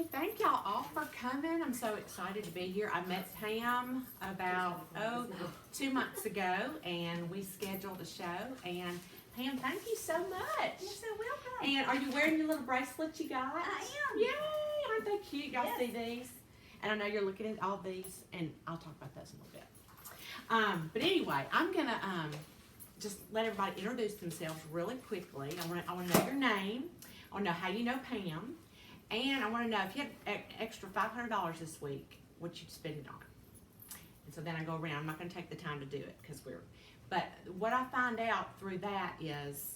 Hey, thank y'all all for coming. I'm so excited to be here. I met Pam about 2 months ago, and we scheduled a show. And Pam, thank you so much. You're so welcome. And are you wearing your little bracelets you got? I am. Yay! Aren't they cute? Y'all Yes. see these? And I know you're looking at all these, and I'll talk about those in a little bit. But anyway, I'm gonna just let everybody introduce themselves really quickly. I want to know your name. I want to know how you know Pam. And I want to know if you had extra $500 this week, what you'd spend it on. And so then I go around. I'm not going to take the time to do it but what I find out through that is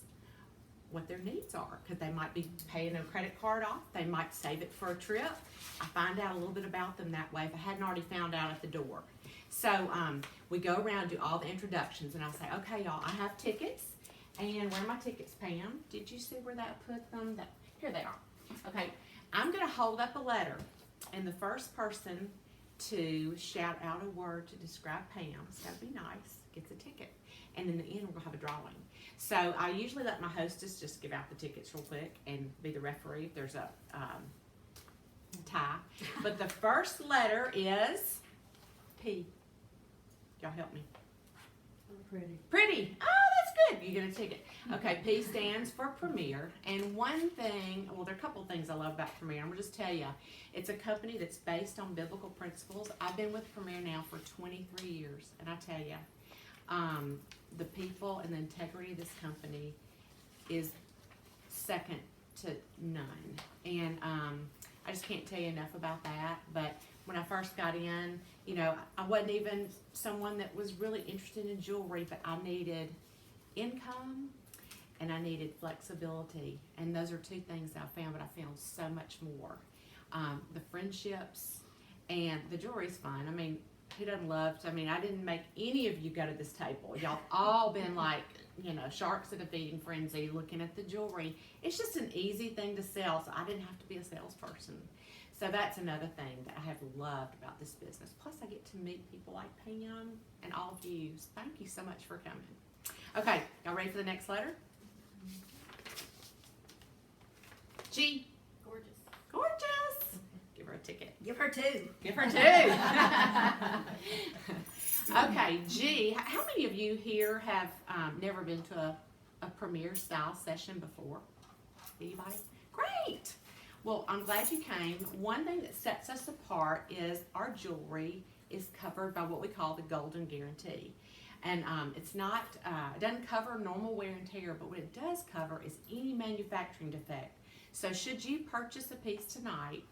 what their needs are, because they might be paying a credit card off. They might save it for a trip. I find out a little bit about them that way if I hadn't already found out at the door. So we go around, do all the introductions, and I'll say, okay, y'all, I have tickets. And where are my tickets, Pam? Did you see where that put them? Here they are. Okay. I'm going to hold up a letter, and the first person to shout out a word to describe Pam, it's got to be nice, gets a ticket. And in the end, we're going to have a drawing. So I usually let my hostess just give out the tickets real quick and be the referee if there's a tie. But the first letter is P. Y'all help me. Pretty. Pretty. Oh, that's good. You get a ticket. Okay, P stands for Premier. And one thing, well, there are a couple things I love about Premier. I'm going to just tell you, it's a company that's based on biblical principles. I've been with Premier now for 23 years. And I tell you, the people and the integrity of this company is second to none. And I just can't tell you enough about that. But when I first got in, you know, I wasn't even someone that was really interested in jewelry, but I needed income and I needed flexibility. And those are two things that I found, but I found so much more. The friendships and the jewelry's fun. I mean, who doesn't love, I mean, I didn't make any of you go to this table. Y'all all been like, you know, sharks in a feeding frenzy looking at the jewelry. It's just an easy thing to sell, so I didn't have to be a salesperson. So that's another thing that I have loved about this business. Plus, I get to meet people like Pam and all of you. So thank you so much for coming. Okay, y'all ready for the next letter? G. Gorgeous. Gorgeous. Give her a ticket. Give her two. Give her two. Okay, G. How many of you here have never been to a Premier style session before? Anybody? Great. Well, I'm glad you came. One thing that sets us apart is our jewelry is covered by what we call the Golden Guarantee. And it's not, it doesn't cover normal wear and tear, but what it does cover is any manufacturing defect. So should you purchase a piece tonight,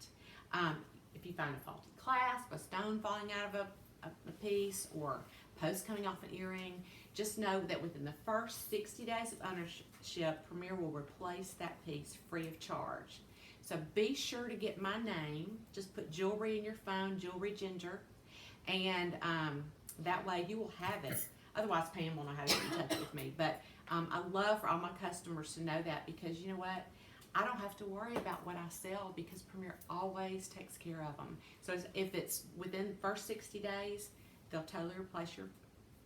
if you find a faulty clasp, a stone falling out of a piece, or post coming off an earring, just know that within the first 60 days of ownership, Premier will replace that piece free of charge. So be sure to get my name. Just put jewelry in your phone, Jewelry Ginger, and that way you will have it. Otherwise, Pam will know how to get in touch with me. But I love for all my customers to know that, because you know what? I don't have to worry about what I sell, because Premier always takes care of them. So if it's within the first 60 days, they'll totally replace your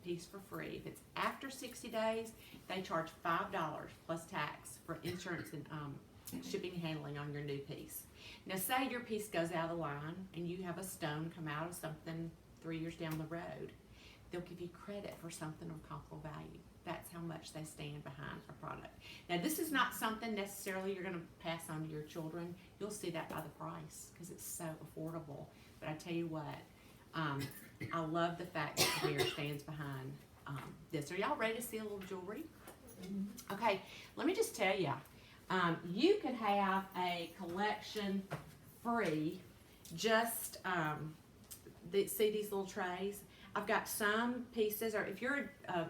piece for free. If it's after 60 days, they charge $5 plus tax for insurance and shipping and handling on your new piece. Now, say your piece goes out of the line and you have a stone come out of something 3 years down the road. They'll give you credit for something of comparable value. That's how much they stand behind a product. Now, this is not something necessarily you're going to pass on to your children. You'll see that by the price, because it's so affordable. But I tell you what, I love the fact that Premier stands behind this. Are y'all ready to see a little jewelry? Okay, let me just tell you. You could have a collection free, just see these little trays. I've got some pieces, or if you're a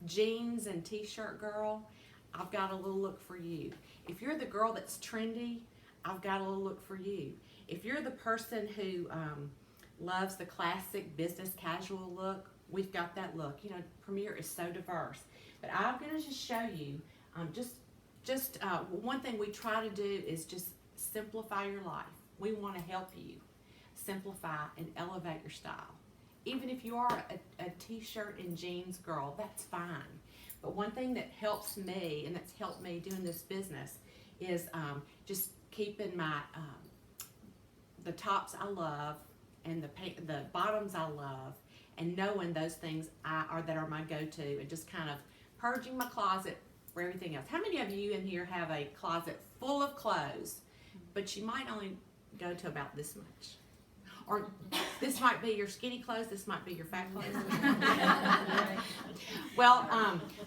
jeans and t-shirt girl, I've got a little look for you. If you're the girl that's trendy, I've got a little look for you. If you're the person who loves the classic business casual look, we've got that look. You know, Premier is so diverse. But I'm going to just show you one thing we try to do is just simplify your life. We want to help you simplify and elevate your style. Even if you are a t-shirt and jeans girl, that's fine. But one thing that helps me, and that's helped me doing this business, is just keeping my the tops I love and the bottoms I love, and knowing those things that are my go-to, and just kind of purging my closet for everything else. How many of you in here have a closet full of clothes, but you might only go to about this much? Or this might be your skinny clothes, this might be your fat clothes. Well,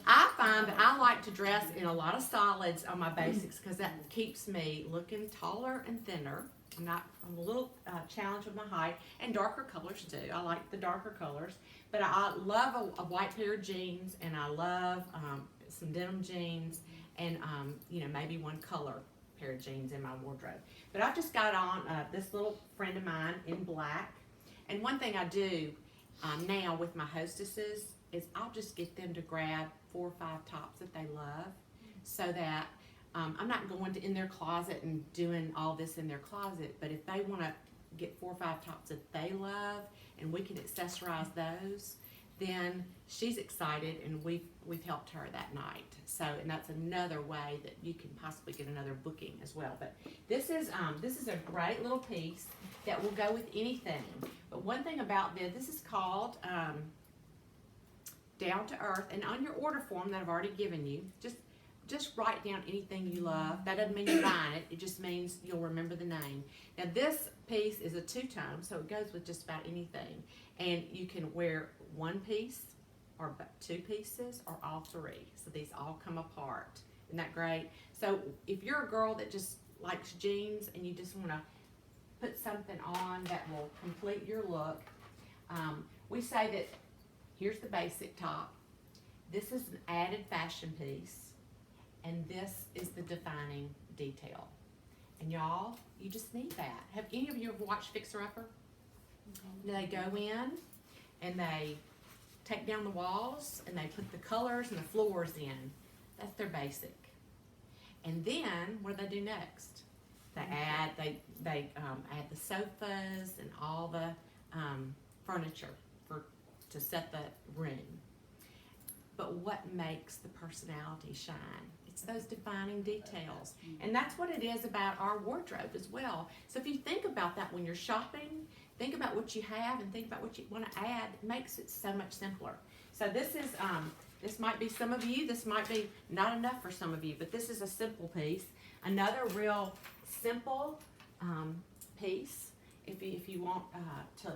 I find that I like to dress in a lot of solids on my basics because that keeps me looking taller and thinner. I'm a little challenged with my height, and darker colors too. I like the darker colors, but I love a white pair of jeans, and I love some denim jeans, and maybe one color pair of jeans in my wardrobe. But I've just got on this little friend of mine in black, and one thing I do now with my hostesses is I'll just get them to grab 4 or 5 tops that they love, so that I'm not going in their closet and doing all this in their closet, but if they want to get 4 or 5 tops that they love and we can accessorize those, then she's excited, and we've helped her that night. So, and that's another way that you can possibly get another booking as well. But this is a great little piece that will go with anything. But one thing about this is called Down to Earth, and on your order form that I've already given you, just write down anything you love. That doesn't mean you're buying it. It just means you'll remember the name. Now this piece is a 2-tone, so it goes with just about anything. And you can wear 1 piece or 2 pieces or all 3. So these all come apart. Isn't that great? So if you're a girl that just likes jeans and you just want to put something on that will complete your look, we say that here's the basic top. This is an added fashion piece. And this is the defining detail. And y'all, you just need that. Have any of you ever watched Fixer Upper? They go in and they take down the walls and they put the colors and the floors in. That's their basic. And then what do they do next? They add add the sofas and all the furniture to set the room. But what makes the personality shine? It's those defining details. And that's what it is about our wardrobe as well. So if you think about that when you're shopping, think about what you have and think about what you want to add. It makes it so much simpler. So this is, this might be some of you, this might be not enough for some of you, but this is a simple piece. Another real simple piece. If you want to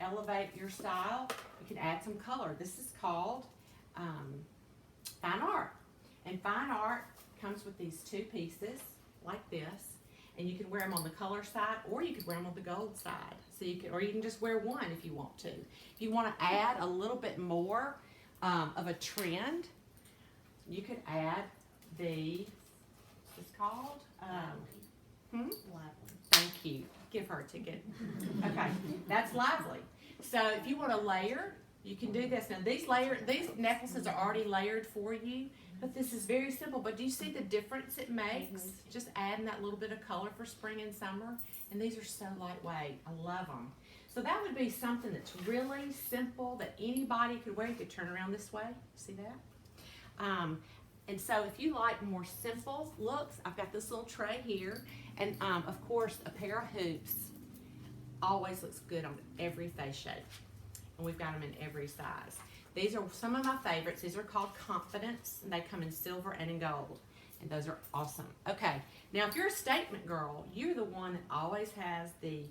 elevate your style, you can add some color. This is called fine art. And fine art comes with these 2 pieces like this, and you can wear them on the color side, or you could wear them on the gold side. So you can just wear one if you want to. If you want to add a little bit more of a trend, you could add it's called Thank you. Give her a ticket. Okay, that's Lively. So if you want to layer, you can do this. Now these necklaces are already layered for you, but this is very simple. But do you see the difference it makes? Just adding that little bit of color for spring and summer. And these are so lightweight. I love them. So that would be something that's really simple that anybody could wear. You could turn around this way. See that? And so if you like more simple looks, I've got this little tray here. And of course, a pair of hoops always looks good on every face shape. And we've got them in every size. These are some of my favorites. These are called Confidence, and they come in silver and in gold. And those are awesome. Okay, now if you're a statement girl, you're the one that always has the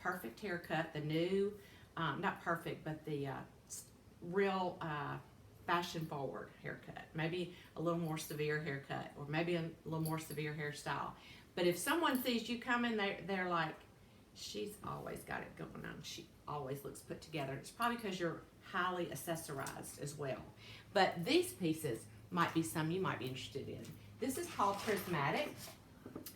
perfect haircut, the new, not perfect, but the real fashion forward haircut. Maybe a little more severe haircut, or maybe a little more severe hairstyle. But if someone sees you coming, they're like, she's always got it going on. She always looks put together. It's probably because you're highly accessorized as well. But these pieces might be some you might be interested in. This is called Prismatic,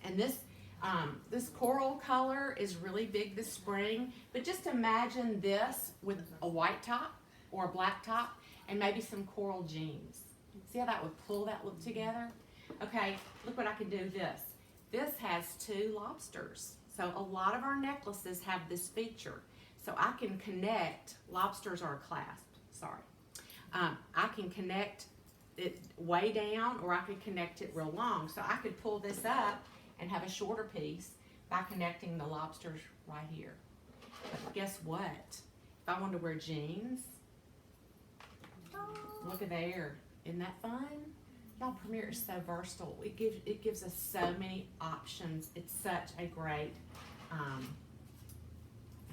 and this coral color is really big this spring. But just imagine this with a white top or a black top and maybe some coral jeans. See how that would pull that look together? Okay, look what I can do this. This has 2 lobsters. So a lot of our necklaces have this feature. So I can connect, lobsters are clasped, sorry. I can connect it way down, or I could connect it real long. So I could pull this up and have a shorter piece, by connecting the lobsters right here. But guess what? If I wanted to wear jeans, look at there. Isn't that fun? Y'all, Premier is so versatile. It gives us so many options. It's such a great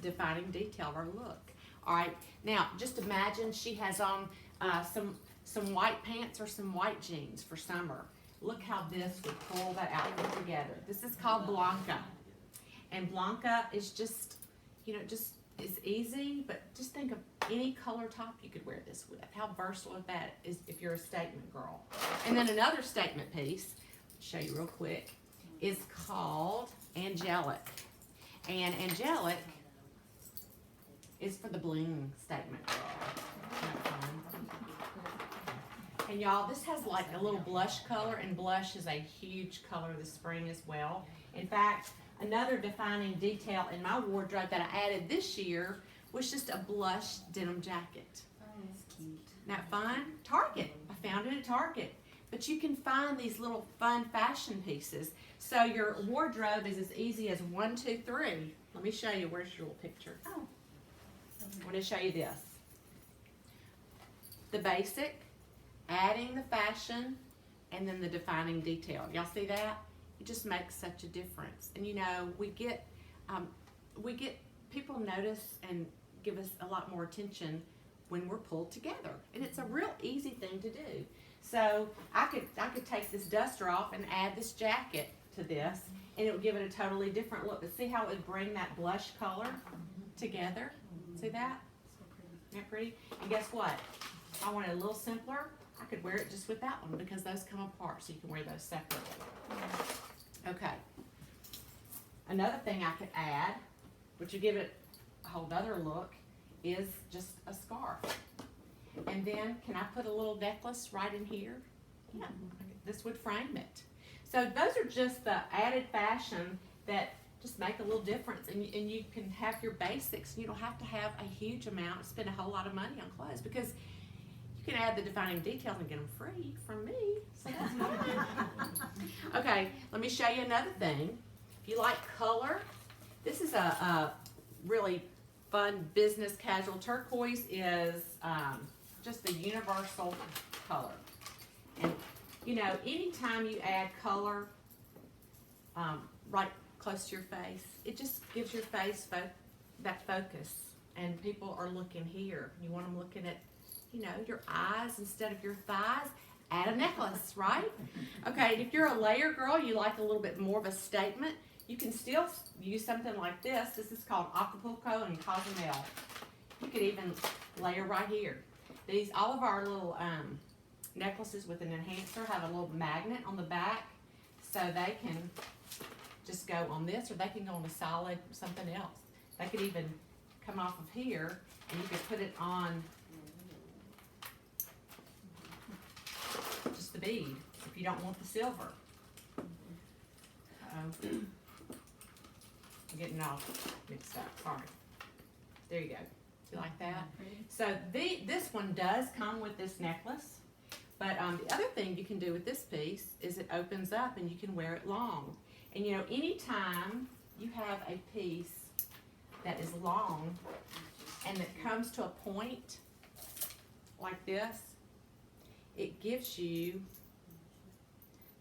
defining detail of our look. All right, now just imagine she has on some white pants or some white jeans for summer. Look how this would pull that outfit together. This is called Blanca. And Blanca is just, just is easy, but just think of any color top you could wear this with. How versatile that is if you're a statement girl. And then another statement piece, show you real quick, is called Angelic. And Angelic is for the bling statement girl. Isn't that fun? And y'all, this has like a little blush color, and blush is a huge color this spring as well. In fact, another defining detail in my wardrobe that I added this year was just a blush denim jacket. Oh, that's cute. Isn't that fun? Target. I found it at Target. But you can find these little fun fashion pieces. So your wardrobe is as easy as 1, 2, 3. Let me show you. Where's your little picture? Oh, I want to show you this. The basic, adding the fashion, and then the defining detail. Y'all see that? It just makes such a difference. And we get people notice and give us a lot more attention when we're pulled together. And it's a real easy thing to do. So I could take this duster off and add this jacket to this, and it would give it a totally different look. But see how it would bring that blush color together? See that? So pretty. Isn't that pretty? And guess what? If I wanted a little simpler, I could wear it just with that one because those come apart, so you can wear those separately. Okay. Another thing I could add, which would give it a whole other look, is just a scarf. And then, can I put a little necklace right in here? Yeah, this would frame it. So those are just the added fashion that just make a little difference. And you can have your basics. You don't have to have a huge amount, spend a whole lot of money on clothes, because you can add the defining details and get them free from me. So that's fine. Okay, let me show you another thing. If you like color, this is a really fun business casual. Turquoise is just a universal color. And anytime you add color right close to your face, it just gives your face that focus. And people are looking here. You want them looking at your eyes instead of your thighs. Add a necklace, right? Okay, and if you're a layer girl, you like a little bit more of a statement, you can still use something like this. This is called Acapulco and Cozumel. You could even layer right here. All of our little necklaces with an enhancer have a little magnet on the back, so they can just go on this, or they can go on a solid something else. They could even come off of here, and you could put it on just the bead if you don't want the silver. I'm getting all mixed up. Sorry. There you go. Do you like that? So this one does come with this necklace, but the other thing you can do with this piece is it opens up and you can wear it long. And anytime you have a piece that is long and that comes to a point like this, it gives you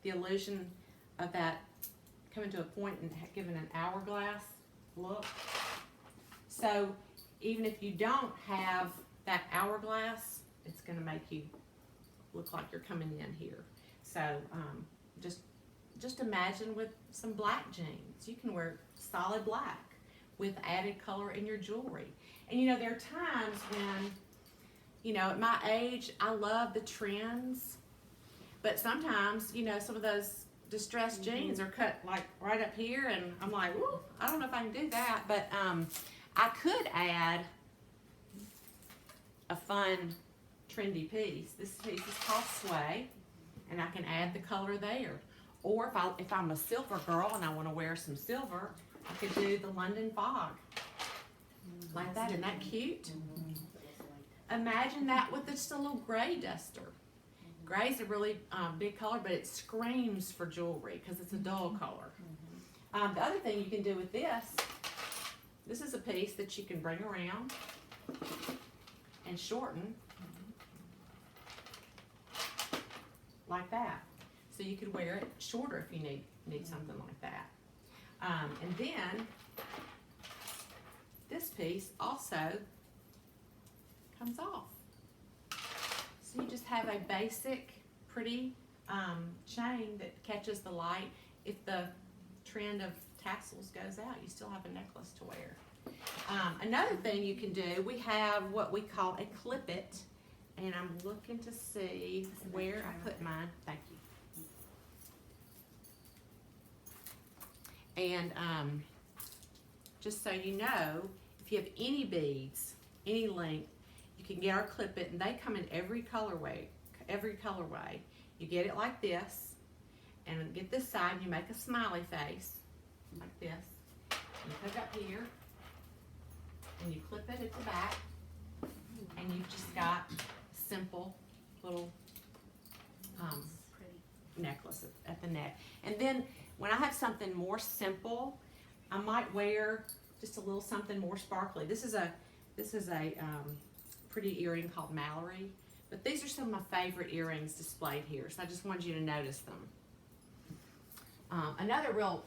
the illusion of that coming to a point and giving an hourglass look. So even if you don't have that hourglass, it's going to make you look like you're coming in here. So just imagine with some black jeans. You can wear solid black with added color in your jewelry. And there are times when, at my age, I love the trends, but sometimes, some of those distressed jeans are cut like right up here, and I'm like, whoo, I don't know if I can do that, but I could add a fun, trendy piece. This piece is called Sway, and I can add the color there. Or if I'm a silver girl and I want to wear some silver, I could do the London Fog. Like that. Isn't that cute? Imagine that with just a little gray duster. Gray's a really big color, but it screams for jewelry because it's a dull color. The other thing you can do with this is a piece that you can bring around and shorten like that. So you could wear it shorter if you need something like that. And then this piece also comes off. So you just have a basic, pretty chain that catches the light. If the trend of tassels goes out, you still have a necklace to wear. Another thing you can do, we have what we call a clip it, and I'm looking to see where I put mine. Thank you. And just so you know, if you have any beads, any length, you can get our clip it, and they come in every colorway. You get it like this, and get this side, and you make a smiley face like this. And you put it up here, and you clip it at the back, and you've just got simple little necklace at the neck. And then when I have something more simple, I might wear just a little something more sparkly. This is a pretty earring called Mallory, but these are some of my favorite earrings displayed here, so I just wanted you to notice them. Another real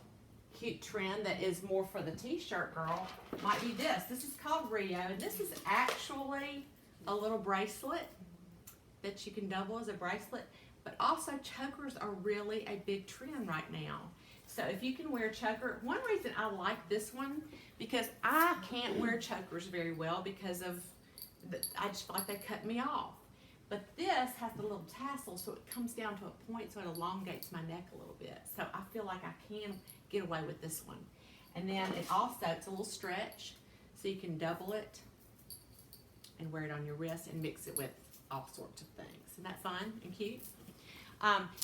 cute trend that is more for the t-shirt girl might be this. This is called Rio, and this is actually a little bracelet that you can double as a bracelet, but also chokers are really a big trend right now. So if you can wear a choker, one reason I like this one, because I can't wear chokers very well because of, I just feel like they cut me off. But this has the little tassel, so it comes down to a point, so it elongates my neck a little bit. So I feel like I can get away with this one. And then it also, it's a little stretch, so you can double it and wear it on your wrist and mix it with all sorts of things. Isn't that fun and cute?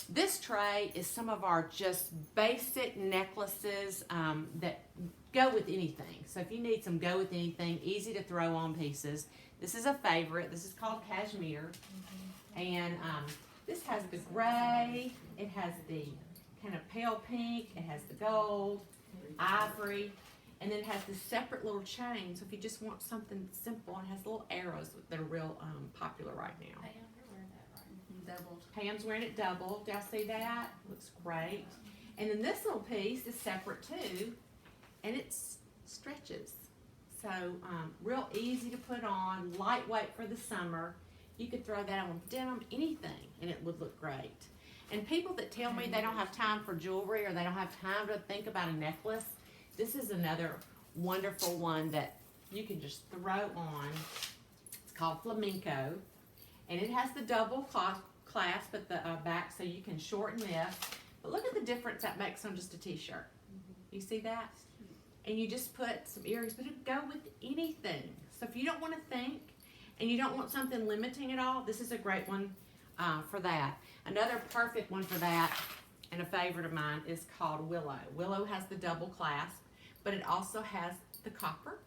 This tray is some of our just basic necklaces that go with anything. So if you need some go with anything, easy to throw on pieces, this is a favorite. This is called Cashmere. And this has the gray, it has the kind of pale pink, it has the gold, ivory, and then it has this separate little chain. So if you just want something simple, it has little arrows that are real popular right now. Doubled. Pam's wearing it doubled. Do y'all see that? Looks great. And then this little piece is separate too, and it stretches. So real easy to put on, lightweight for the summer. You could throw that on denim, anything, and it would look great. And people that tell me they don't have time for jewelry or they don't have time to think about a necklace, this is another wonderful one that you can just throw on. It's called Flamenco, and it has the double clasp at the back, so you can shorten this. But look at the difference that makes on just a t-shirt. You see that? And you just put some earrings, but it go with anything. So if you don't want to think and you don't want something limiting at all, this is a great one for that. Another perfect one for that, and a favorite of mine, is called Willow. Willow has the double clasp, but it also has the copper.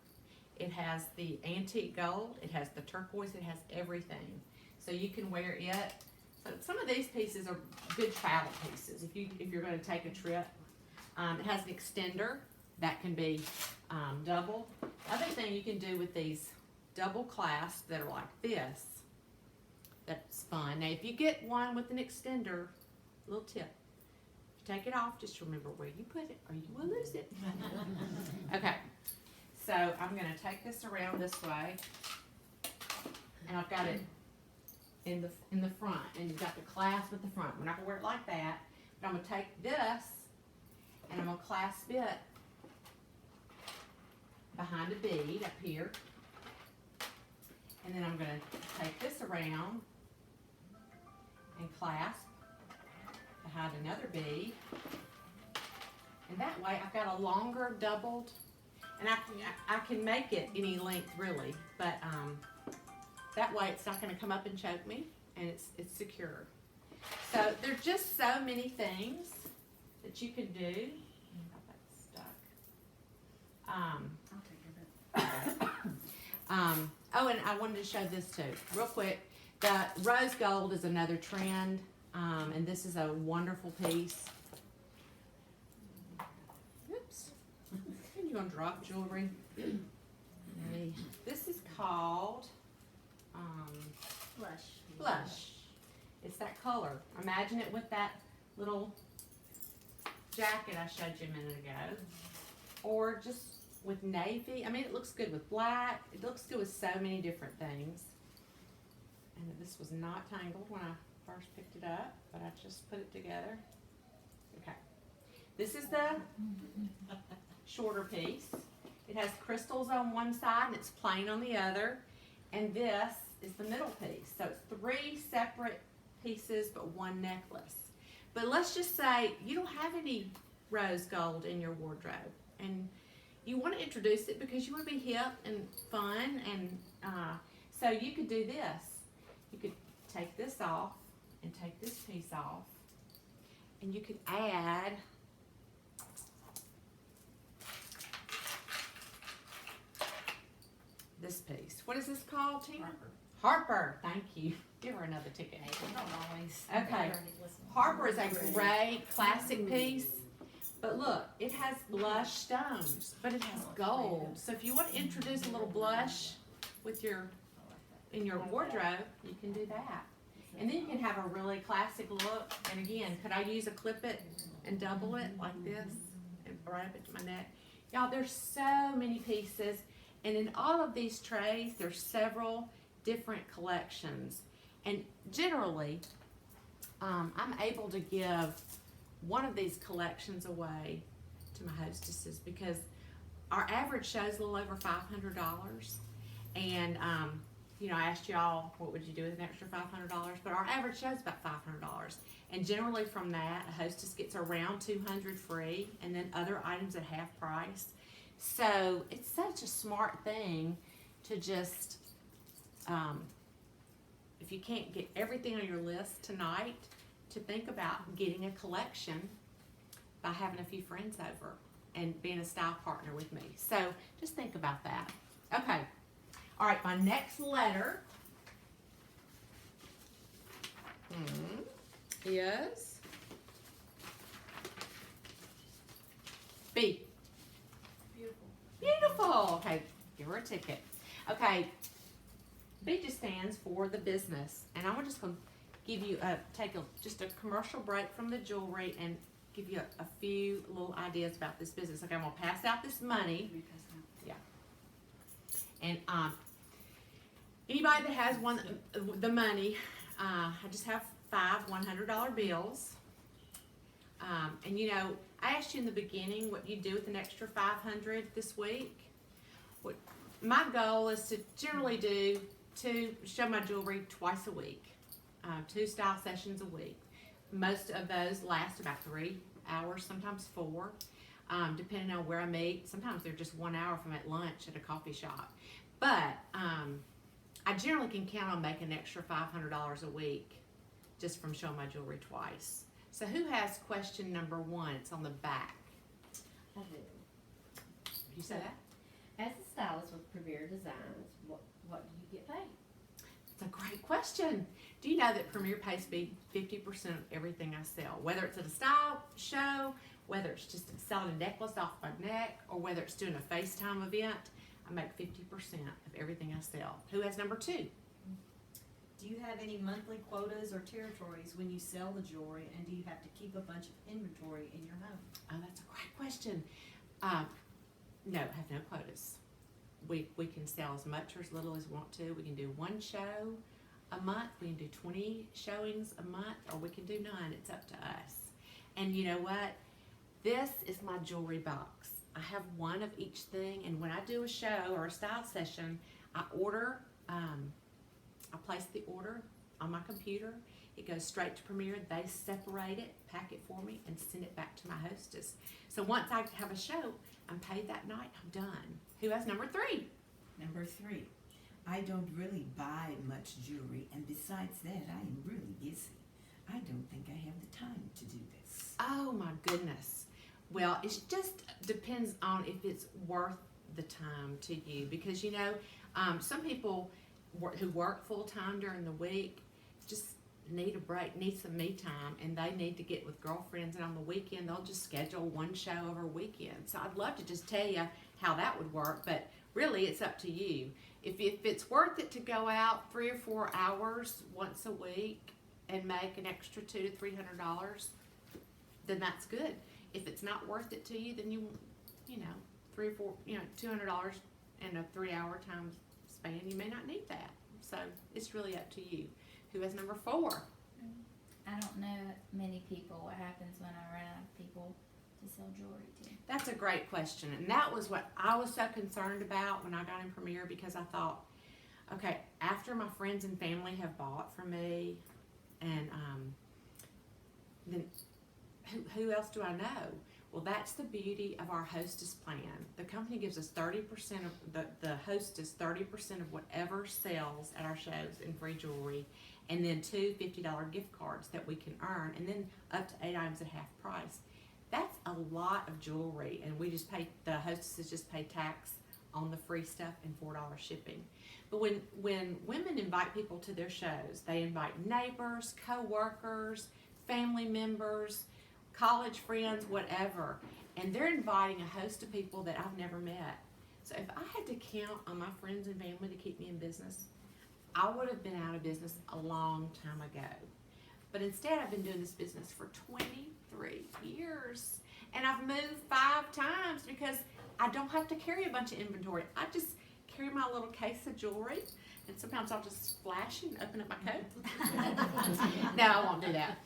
It has the antique gold. It has the turquoise. It has everything. So you can wear it. So some of these pieces are good travel pieces if you're going to take a trip. It has an extender that can be double. Other thing you can do with these double clasps that are like this, that's fun. Now if you get one with an extender, little tip, if you take it off, just remember where you put it or you will lose it. Okay, so I'm going to take this around this way, and I've got it in the front, and you've got the clasp at the front. We're not gonna wear it like that, but I'm gonna take this and I'm gonna clasp it behind a bead up here, and then I'm gonna take this around and clasp behind another bead, and that way I've got a longer doubled, and I can make it any length really, but that way it's not going to come up and choke me, and it's secure. So there's just so many things that you can do. Got that stuck. I'll take it. Oh, and I wanted to show this too, real quick. The rose gold is another trend, and this is a wonderful piece. Oops. gonna drop jewelry. This is called Blush. blush. It's that color. Imagine it with that little jacket I showed you a minute ago, or just with navy. I mean, it looks good with black. It looks good with so many different things. And this was not tangled when I first picked it up, but I just put it together. Okay. This is the shorter piece. It has crystals on one side and it's plain on the other. And this is the middle piece. So it's 3 separate pieces but one necklace. But let's just say you don't have any rose gold in your wardrobe and you want to introduce it because you want to be hip and fun, and so you could do this. You could take this off and take this piece off, and you could add this piece. What is this called, Tina? Harper. Thank you. Give her another ticket. I don't always. Okay. Harper is a great classic piece. But look, it has blush stones, but it has gold. So if you want to introduce a little blush with in your wardrobe, you can do that. And then you can have a really classic look. And again, could I use a clip it and double it like this and wrap it to my neck? Y'all, there's so many pieces. And in all of these trays, there's several different collections. And generally, I'm able to give one of these collections away to my hostesses because our average show is a little over $500. And, you know, I asked y'all, what would you do with an extra $500? But our average show is about $500. And generally from that, a hostess gets around $200 free, and then other items at half price. So it's such a smart thing to just, if you can't get everything on your list tonight, to think about getting a collection by having a few friends over and being a style partner with me. So just think about that. Okay. All right, my next letter is B. Beautiful. Beautiful. Okay, give her a ticket. Okay, B just stands for the business, and I'm just going to give you just a commercial break from the jewelry and give you a few little ideas about this business. Okay, I'm gonna pass out this money. Yeah. And anybody that has the money, I just have 5 $100 bills. And you know, I asked you in the beginning what you do with an extra 500 this week. My goal is to generally show my jewelry twice a week. 2 style sessions a week. Most of those last about 3 hours, sometimes 4, depending on where I meet. Sometimes they're just 1 hour if I'm at lunch at a coffee shop. But I generally can count on making an extra $500 a week just from showing my jewelry twice. So who has question number 1? It's on the back. I do. You say that? As a stylist with Premier Designs, what do you get paid? It's a great question. Do you know that Premier pays me 50% of everything I sell? Whether it's at a style show, whether it's just selling a necklace off my neck, or whether it's doing a FaceTime event, I make 50% of everything I sell. Who has number 2? Do you have any monthly quotas or territories when you sell the jewelry, and do you have to keep a bunch of inventory in your home? Oh, that's a great question. No, I have no quotas. We can sell as much or as little as we want to. We can do 1 show a month. We can do 20 showings a month, or we can do none. It's up to us. And you know what? This is my jewelry box. I have 1 of each thing, and when I do a show or a style session, I order, I place the order on my computer. It goes straight to Premier. They separate it, pack it for me, and send it back to my hostess. So once I have a show, I'm paid that night, I'm done. Who has number 3? Number 3, I don't really buy much jewelry, and besides that, I am really busy. I don't think I have the time to do this. Oh my goodness. Well, it just depends on if it's worth the time to you, because you know, some people who work full time during the week just need a break, need some me time, and they need to get with girlfriends, and on the weekend they'll just schedule 1 show over a weekend. So I'd love to just tell you, how that would work, but really it's up to you. If it's worth it to go out 3 or 4 hours once a week and make an extra $200 to $300, then that's good. If it's not worth it to you, then you know, 3 or 4, $200 in a 3-hour time span, you may not need that. So it's really up to you. Who has number 4? I don't know many people. What happens when I run out of people to sell jewelry to? That's a great question, and that was what I was so concerned about when I got in Premier, because I thought, okay, after my friends and family have bought from me, and then who else do I know? Well, that's the beauty of our Hostess plan. The company gives us 30% of the Hostess 30% of whatever sells at our shows in free jewelry, and then 2 $50 gift cards that we can earn, and then up to 8 items at half price. That's a lot of jewelry, and we just pay, the hostesses just pay tax on the free stuff and $4 shipping. But when women invite people to their shows, they invite neighbors, co-workers, family members, college friends, whatever, and they're inviting a host of people that I've never met. So if I had to count on my friends and family to keep me in business, I would have been out of business a long time ago. But instead, I've been doing this business for 23 years. And I've moved 5 times because I don't have to carry a bunch of inventory. I just carry my little case of jewelry. And sometimes I'll just flash and open up my coat. No, I won't do that.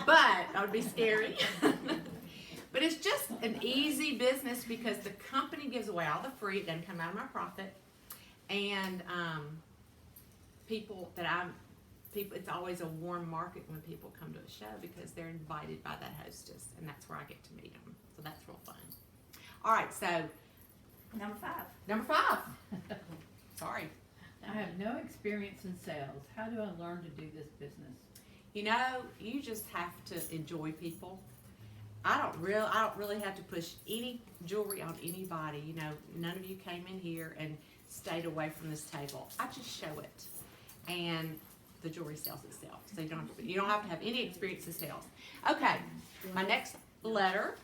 But that would be scary. But it's just an easy business because the company gives away all the free. It doesn't come out of my profit. And it's always a warm market when people come to a show because they're invited by that hostess, and that's where I get to meet them. So that's real fun. All right, so Number 5. number 5. Sorry. I have no experience in sales. How do I learn to do this business? You know, you just have to enjoy people. I don't really have to push any jewelry on anybody. You know, none of you came in here and stayed away from this table. I just show it, and the jewelry sells itself. So you don't have to have any experience in sales. Okay, my next letter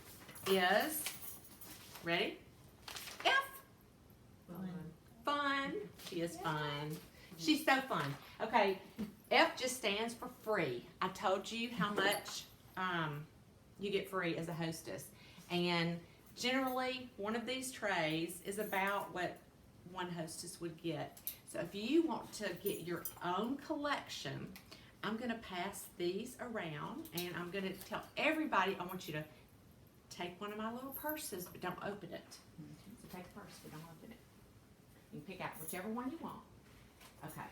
is, ready? F. Fun. She is fun. She's so fun. Okay, F just stands for free. I told you how much you get free as a hostess. And generally, one of these trays is about what one hostess would get. So if you want to get your own collection, I'm going to pass these around, and I'm going to tell everybody, I want you to take one of my little purses, but don't open it. So take a purse, but don't open it. You can pick out whichever one you want. Okay.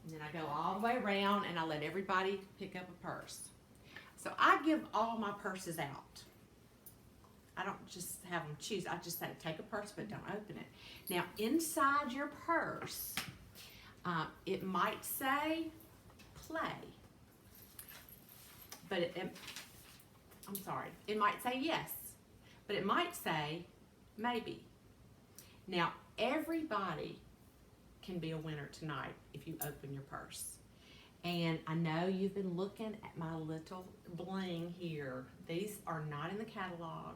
And then I go all the way around, and I let everybody pick up a purse. So I give all my purses out. I don't just have them choose. I just say, take a purse, but don't open it. Now, inside your purse, it might say play. But I'm sorry, it might say yes. But it might say maybe. Now, everybody can be a winner tonight if you open your purse. And I know you've been looking at my little bling here. These are not in the catalog.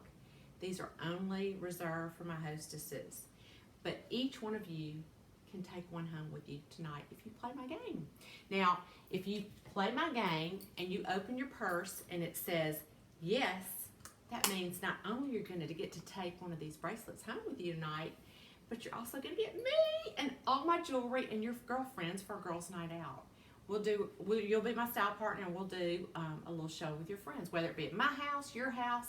These are only reserved for my hostesses. But each one of you can take one home with you tonight if you play my game. Now, if you play my game and you open your purse and it says yes, that means not only you're going to get to take one of these bracelets home with you tonight, but you're also going to get me and all my jewelry and your girlfriends for a girls' night out. You'll be my style partner, and we'll do a little show with your friends, whether it be at my house, your house,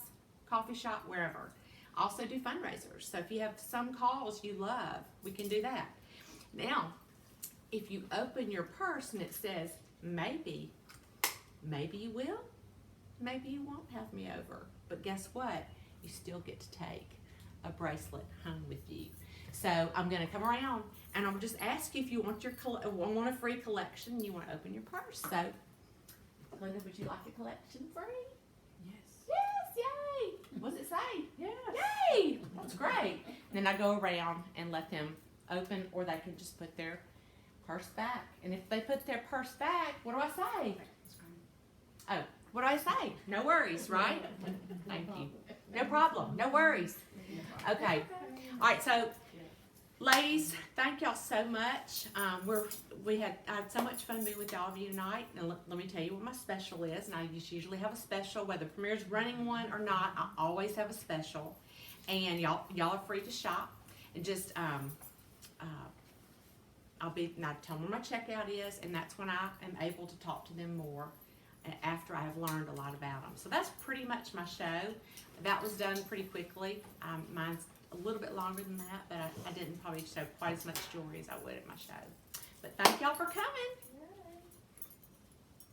coffee shop, wherever. Also do fundraisers. So if you have some cause you love, we can do that. Now, if you open your purse and it says maybe you will, maybe you won't have me over. But guess what? You still get to take a bracelet home with you. So I'm going to come around and I'll just ask you if you want want a free collection. You want to open your purse. So, Linda, would you like a collection free? Yes. Yes, yay! What does it say? Yes. Yay! That's great. And then I go around and let them open, or they can just put their purse back. And if they put their purse back, what do I say? Oh, what do I say? No worries, right? Thank you. No problem. No worries. Okay. All right, so Ladies, thank y'all so much. I had so much fun being with all of you tonight. And let me tell you what my special is. And I just usually have a special, whether Premier's running one or not. I always have a special. And y'all are free to shop. And just I'll tell them where my checkout is, and that's when I am able to talk to them more after I have learned a lot about them. So that's pretty much my show. That was done pretty quickly. Mine's a little bit longer than that, but I didn't probably show quite as much jewelry as I would at my show. But thank y'all for coming.